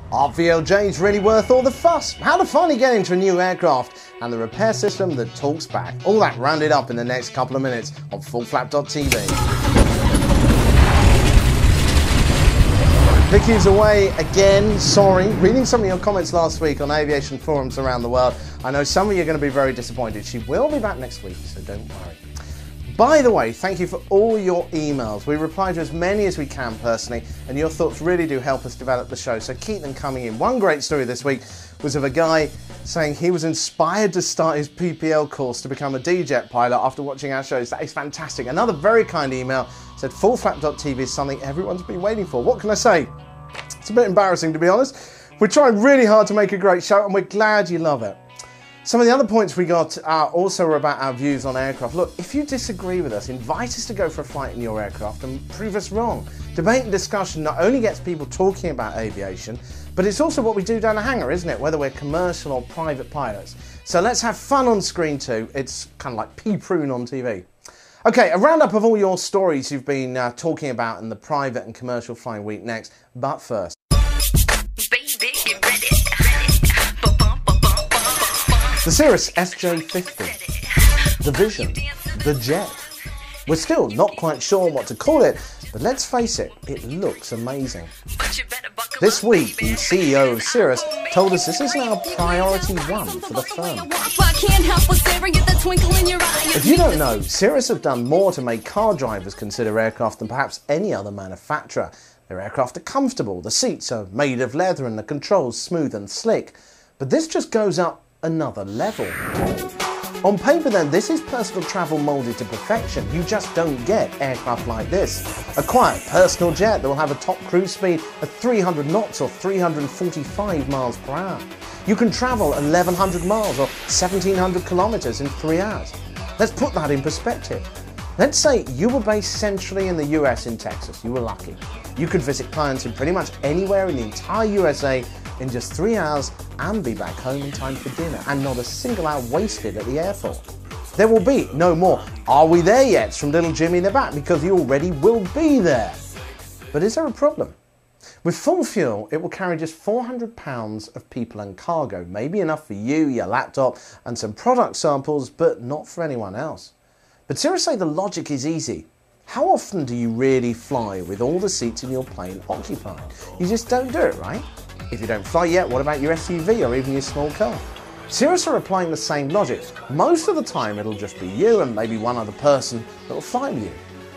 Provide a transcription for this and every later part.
Are VLJs really worth all the fuss? How to finally get into a new aircraft and the repair system that talks back. All that rounded up in the next couple of minutes on FullFlap.tv. Vicky's away again, sorry. Reading some of your comments last week on aviation forums around the world, I know some of you are going to be very disappointed. She will be back next week, so don't worry. By the way, thank you for all your emails. We reply to as many as we can personally, and your thoughts really do help us develop the show, so keep them coming in. One great story this week was of a guy saying he was inspired to start his PPL course to become a D-Jet pilot after watching our shows. That is fantastic. Another very kind email said FullFlap.tv is something everyone's been waiting for. What can I say? It's a bit embarrassing, to be honest. We're trying really hard to make a great show, and we're glad you love it. Some of the other points we got also were about our views on aircraft. Look, if you disagree with us, invite us to go for a flight in your aircraft and prove us wrong. Debate and discussion not only gets people talking about aviation, but it's also what we do down the hangar, isn't it? Whether we're commercial or private pilots. So let's have fun on screen too. It's kind of like pea-prune on TV. Okay, a roundup of all your stories you've been talking about in the private and commercial flying week next. But first, the Cirrus SJ50, the Vision, the Jet. We're still not quite sure what to call it, but let's face it, it looks amazing. This week, the CEO of Cirrus told us this is now priority one for the firm. If you don't know, Cirrus have done more to make car drivers consider aircraft than perhaps any other manufacturer. Their aircraft are comfortable, the seats are made of leather and the controls smooth and slick. But this just goes up another level. On paper then, this is personal travel moulded to perfection. You just don't get aircraft like this. A quiet personal jet that will have a top cruise speed of 300 knots or 345 miles per hour. You can travel 1,100 miles or 1,700 kilometers in 3 hours. Let's put that in perspective. Let's say you were based centrally in the US in Texas. You were lucky. You could visit clients in pretty much anywhere in the entire USA in just 3 hours and be back home in time for dinner, and not a single hour wasted at the airport. There will be no more "are we there yet" from little Jimmy in the back, because you already will be there. But is there a problem? With full fuel, it will carry just 400 pounds of people and cargo, maybe enough for you, your laptop and some product samples, but not for anyone else. But Cirrus say the logic is easy. How often do you really fly with all the seats in your plane occupied? You just don't do it, right? If you don't fly yet, what about your SUV or even your small car? Cirrus are applying the same logic. Most of the time it'll just be you and maybe one other person that will fly with you.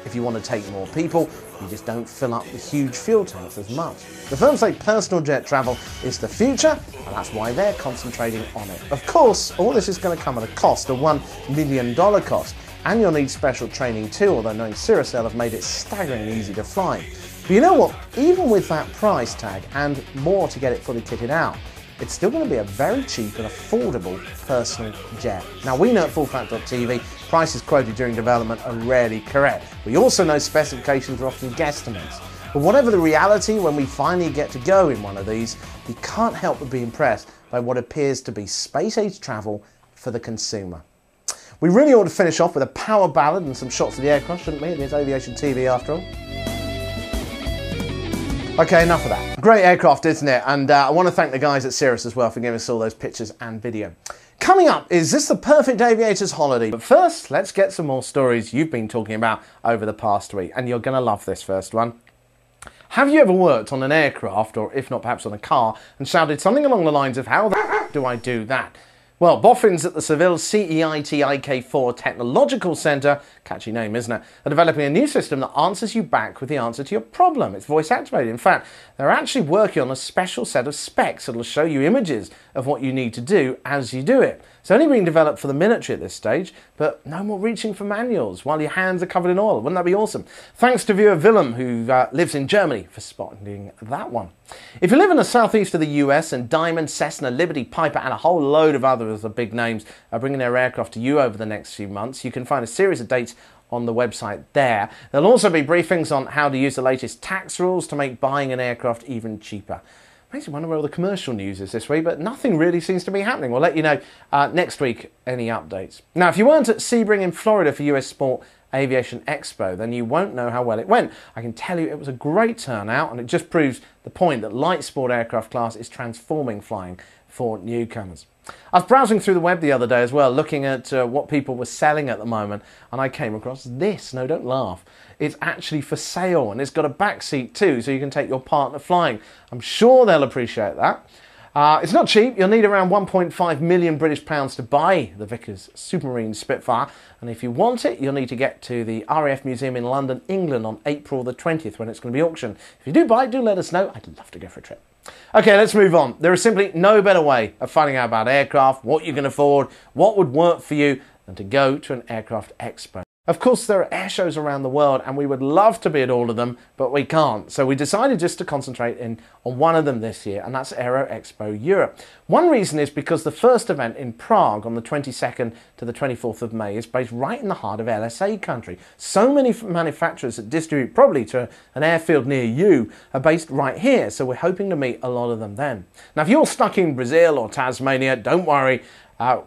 If you want to take more people, you just don't fill up the huge fuel tanks as much. The firm say personal jet travel is the future, and that's why they're concentrating on it. Of course, all this is going to come at a cost, a $1 million cost. And you'll need special training too, although knowing Cirrus, they'll have made it staggeringly easy to fly. But you know what? Even with that price tag and more to get it fully kitted out, it's still going to be a very cheap and affordable personal jet. Now, we know at FullFlap.tv, prices quoted during development are rarely correct. We also know specifications are often guesstimates. But whatever the reality, when we finally get to go in one of these, you can't help but be impressed by what appears to be space-age travel for the consumer. We really ought to finish off with a power ballad and some shots of the aircraft, shouldn't we? It is Aviation TV after all. Okay, enough of that. Great aircraft, isn't it? And I want to thank the guys at Cirrus as well for giving us all those pictures and video. Coming up, is this the perfect aviator's holiday? But first, let's get some more stories you've been talking about over the past week. And you're going to love this first one. Have you ever worked on an aircraft, or if not perhaps on a car, and shouted something along the lines of, "How the f*** do I do that?" Well, boffins at the Seville CEIT-IK4 Technological Centre, catchy name, isn't it, are developing a new system that answers you back with the answer to your problem. It's voice activated. In fact, they're actually working on a special set of specs that will show you images of what you need to do as you do it. It's only being developed for the military at this stage, but no more reaching for manuals while your hands are covered in oil. Wouldn't that be awesome? Thanks to viewer Willem, who lives in Germany, for spotting that one. If you live in the southeast of the US, and Diamond, Cessna, Liberty, Piper and a whole load of others of big names are bringing their aircraft to you over the next few months, you can find a series of dates on the website there. There'll also be briefings on how to use the latest tax rules to make buying an aircraft even cheaper. Makes you wonder where all the commercial news is this week, but nothing really seems to be happening. We'll let you know next week any updates. Now, if you weren't at Sebring in Florida for US Sport Aviation Expo, then you won't know how well it went. I can tell you it was a great turnout, and it just proves the point that light sport aircraft class is transforming flying for newcomers. I was browsing through the web the other day as well, looking at what people were selling at the moment, and I came across this. No, don't laugh. It's actually for sale, and it's got a back seat too, so you can take your partner flying. I'm sure they'll appreciate that. It's not cheap. You'll need around 1.5 million British pounds to buy the Vickers Supermarine Spitfire, and if you want it, you'll need to get to the RAF Museum in London, England on April the 20th when it's going to be auctioned. If you do buy it, do let us know. I'd love to go for a trip. Okay, let's move on. There is simply no better way of finding out about aircraft, what you can afford, what would work for you, than to go to an aircraft expo. Of course, there are air shows around the world, and we would love to be at all of them, but we can't. So we decided just to concentrate on one of them this year, and that's Aero Expo Europe. One reason is because the first event in Prague on the 22nd to the 24th of May is based right in the heart of LSA country. So many manufacturers that distribute probably to an airfield near you are based right here, so we're hoping to meet a lot of them then. Now, if you're stuck in Brazil or Tasmania, don't worry.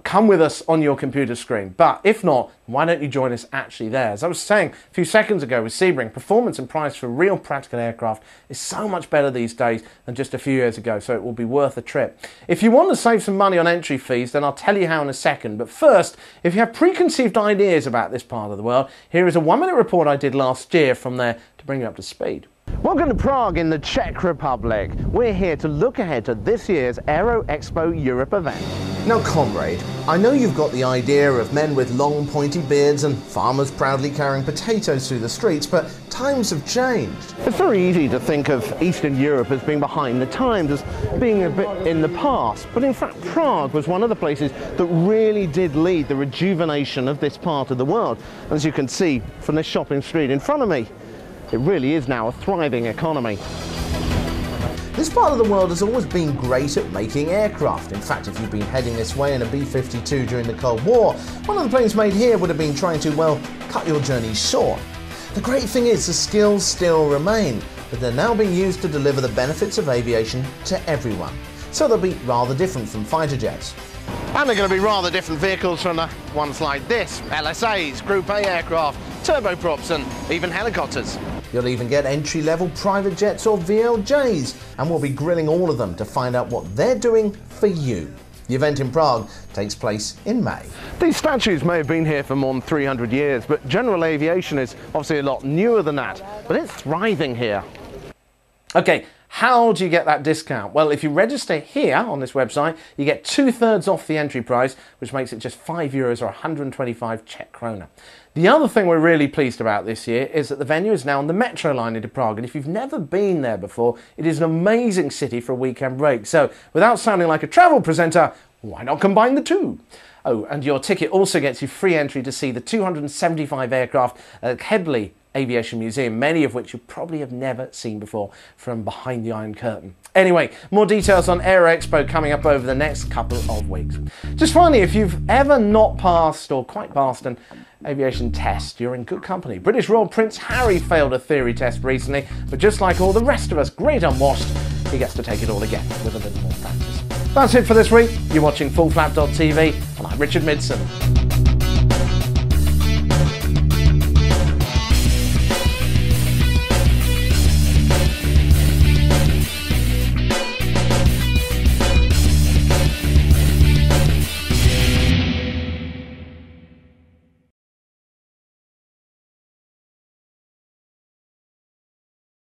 Come with us on your computer screen. But if not, why don't you join us actually there? As I was saying a few seconds ago with Sebring, performance and price for real practical aircraft is so much better these days than just a few years ago, so it will be worth a trip. If you want to save some money on entry fees, then I'll tell you how in a second. But first, if you have preconceived ideas about this part of the world, here is a 1-minute report I did last year from there to bring you up to speed. Welcome to Prague in the Czech Republic. We're here to look ahead to this year's Aero Expo Europe event. Now, comrade, I know you've got the idea of men with long pointy beards and farmers proudly carrying potatoes through the streets, but times have changed. It's very easy to think of Eastern Europe as being behind the times, as being a bit in the past, but in fact Prague was one of the places that really did lead the rejuvenation of this part of the world. As you can see from this shopping street in front of me, it really is now a thriving economy. This part of the world has always been great at making aircraft. In fact, if you've been heading this way in a B-52 during the Cold War, one of the planes made here would have been trying to, well, cut your journey short. The great thing is the skills still remain, but they're now being used to deliver the benefits of aviation to everyone. So they'll be rather different from fighter jets. And they're going to be rather different vehicles from the ones like this, LSAs, Group A aircraft, turboprops and even helicopters. You'll even get entry-level private jets or VLJs, and we'll be grilling all of them to find out what they're doing for you. The event in Prague takes place in May. These statues may have been here for more than 300 years, but general aviation is obviously a lot newer than that, but it's thriving here. Okay, how do you get that discount? Well, if you register here on this website, you get 2/3 off the entry price, which makes it just €5 or 125 Czech krona. The other thing we're really pleased about this year is that the venue is now on the metro line into Prague, and if you've never been there before, it is an amazing city for a weekend break. So, without sounding like a travel presenter, why not combine the two? Oh, and your ticket also gets you free entry to see the 275 aircraft at Headley Aviation Museum, many of which you probably have never seen before from behind the Iron Curtain. Anyway, more details on Aero Expo coming up over the next couple of weeks. Just finally, if you've ever not passed or quite passed an aviation test, you're in good company. British Royal Prince Harry failed a theory test recently, but just like all the rest of us, great unwashed, he gets to take it all again with a little more practice. That's it for this week. You're watching FullFlap.tv, and I'm Richard Midson.